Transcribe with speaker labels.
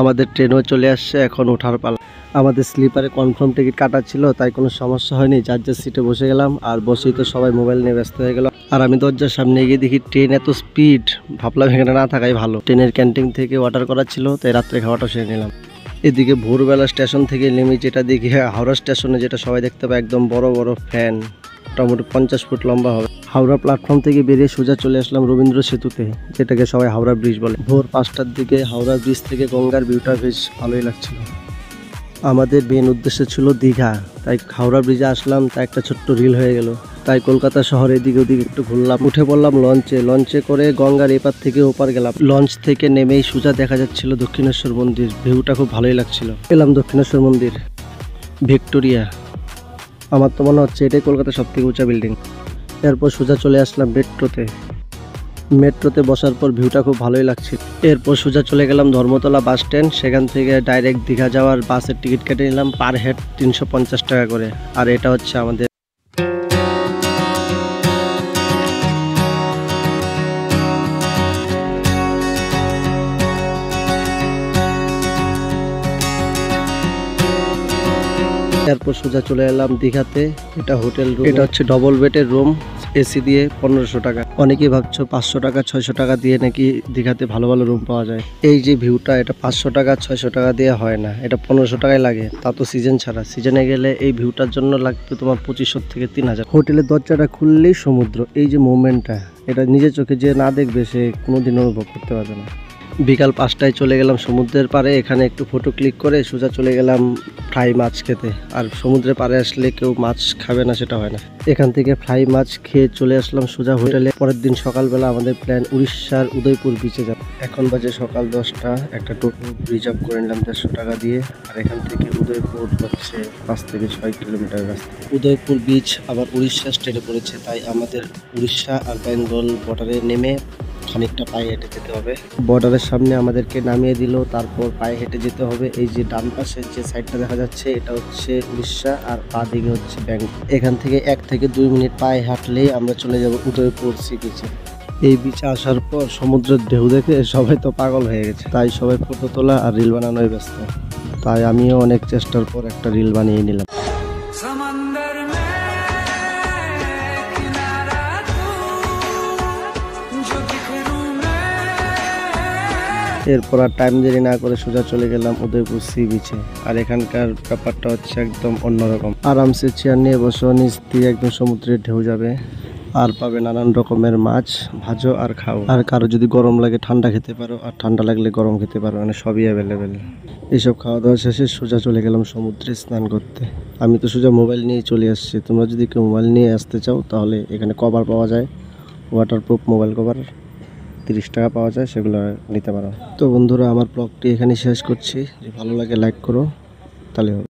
Speaker 1: আমাদের ট্রেনও চলে আসছে, এখন ওঠার পালা। আমাদের স্লিপারে কনফার্ম টিকিট কাটা ছিল, তাই কোনো সমস্যা হয়নি। যার যার সিটে বসে গেলাম, আর বসেই তো সবাই মোবাইল নিয়ে ব্যস্ত হয়ে গেল। আর আমি দরজার সামনে গিয়ে দেখি ট্রেন এত স্পিড, ভাবলাম এখানে না থাকাই ভালো। ট্রেনের ক্যান্টিন থেকে অর্ডার করা ছিল, তাই রাত্রে খাওয়াটা সেরে নিলাম। এদিকে ভোরবেলা স্টেশন থেকে নেমে যেটা দেখি, হাওড়া স্টেশনে যেটা সবাই দেখতে পায়, একদম বড় বড় ফ্যান, মোটামুটি 50 ফুট লম্বা হবে। হাওড়া প্ল্যাটফর্ম থেকে বেরিয়ে সোজা চলে আসলাম রবীন্দ্র সেতুতে, যেটাকে সবাই হাওড়া ব্রিজ বলে। ভোর 5টার দিকে হাওড়া ব্রিজ থেকে গঙ্গার ভিউটা বেশ ভালোই লাগছিল। আমাদের মেন উদ্দেশ্য ছিল দীঘা, তাই হাওড়া ব্রিজে আসলাম, তাই একটা ছোট্ট রিল হয়ে গেল। তাই কলকাতা শহরে এদিকে ওদিকে একটু ঘুরলাম, উঠে পড়লাম লঞ্চে করে গঙ্গার এপার থেকে ওপার গেলাম। লঞ্চ থেকে নেমেই সোজা দেখা যাচ্ছিল দক্ষিণেশ্বর মন্দির, ভিউটা খুব ভালোই লাগছিল। এলাম দক্ষিণেশ্বর মন্দির, ভিক্টোরিয়া। আমার তো মনে হচ্ছে এটাই কলকাতার সব থেকে উঁচা বিল্ডিং। এরপর সোজা চলে আসলাম মেট্রোতে বসার পর ভিউটা খুব ভালোই লাগছিল। এরপর সোজা চলে গেলাম ধর্মতলা বাস স্ট্যান্ড, সেখান থেকে ডাইরেক্ট দীঘা যাওয়ার বাসের টিকিট কেটে নিলাম, পার হেড 350 টাকা করে। আর এটা হচ্ছে আমাদের এরপর সোজা চলে এলাম দীঘাতে। এটা হোটেল রুম, এটা হচ্ছে ডবল বেডের রুম, এসি দিয়ে 1500 টাকা। অনেকেই ভাবছো 500 টাকা 600 টাকা দিয়ে নাকি দীঘাতে ভালো ভালো রুম পাওয়া যায়। এই যে ভিউটা, এটা 500 টাকা 600 টাকা দিয়ে হয় না, এটা 1500 টাকায় লাগে, তা তো সিজন ছাড়া। সিজনে গেলে এই ভিউটার জন্য লাগবে তোমার 2500 থেকে 3000। হোটেলের দরজাটা খুললেই সমুদ্র, এই যে মোমেন্টটা, এটা নিজের চোখে যে না দেখবে সে কোনোদিন অনুভব করতে পারবে না। বিকাল 5টায় চলে গেলাম সমুদ্রের পাড়ে, এখানে একটু ফটো ক্লিক করে সোজা চলে গেলাম ফ্রাই মাছ খেতে। আর সমুদ্রের পাড়ে আসলে কেউ মাছ খাবে না সেটা হয় না। এখান থেকে ফ্রাই মাছ খেয়ে চলে আসলাম সোজা হোটেলে। পরের দিন সকালবেলা আমাদের প্ল্যান উড়িষ্যার উদয়পুর বিচে যাব। এখন বাজে সকাল 10টা, একটা টোটো রিজার্ভ করে নিলাম 150 টাকা দিয়ে। আর এখান থেকে উদয়পুর হচ্ছে 5 থেকে 6 কিলোমিটার রাস্তা। উদয়পুর বিচ আবার উড়িষ্যা স্টেটে পড়েছে, তাই আমাদের উড়িষ্যা আর বেঙ্গল বর্ডারে নেমে খানিকটা পায়ে হেঁটে যেতে হবে। বর্ডারের সামনে আমাদেরকে নামিয়ে দিল, তারপর পায়ে হেঁটে যেতে হবে। এই যে ডান পাশে যে সাইডটা দেখা যাচ্ছে, এটা হচ্ছে উড়িষ্যা, আর বাঁ দিকে হচ্ছে বেঙ্গল। এখান থেকে 1 থেকে 2 মিনিট পায়ে হাঁটলেই আমরা চলে যাব উদয়পুর সি বিচে। এই বিচে আসার পর সমুদ্রের ঢেউ দেখে সবাই তো পাগল হয়ে গেছে, তাই সবাই ফটো তোলা আর রিল বানানোয় ব্যস্ত। তাই আমিও অনেক চেষ্টার পর একটা রিল বানিয়ে নিলাম। এরপর আর টাইম দেরি না করে সোজা চলে গেলাম উদয়পুর সি বিচে। আর এখানকার ব্যাপারটা হচ্ছে একদম অন্যরকম। আরামসে চেয়ার নিয়ে বসো, নিচ দিয়ে একদম সমুদ্রের ঢেউ যাবে, আর পাবে নানান রকমের মাছ, ভাজো আর খাও। আর কারো যদি গরম লাগে ঠান্ডা খেতে পারো, আর ঠান্ডা লাগলে গরম খেতে পারো, মানে সবই অ্যাভেলেবেল। এইসব খাওয়া দাওয়া শেষে সোজা চলে গেলাম সমুদ্রে স্নান করতে। আমি তো সোজা মোবাইল নিয়ে চলে আসছি। তোমরা যদি কেউ মোবাইল নিয়ে আসতে চাও, তাহলে এখানে কভার পাওয়া যায়, ওয়াটারপ্রুফ মোবাইল কভার 30 টাকা পাওয়া যায়, সেগুলো নিতে পারো। তো বন্ধুরা, আমার ব্লগটি এখানে শেষ করছি। যদি ভালো লাগে লাইক করো, তাহলে হবে।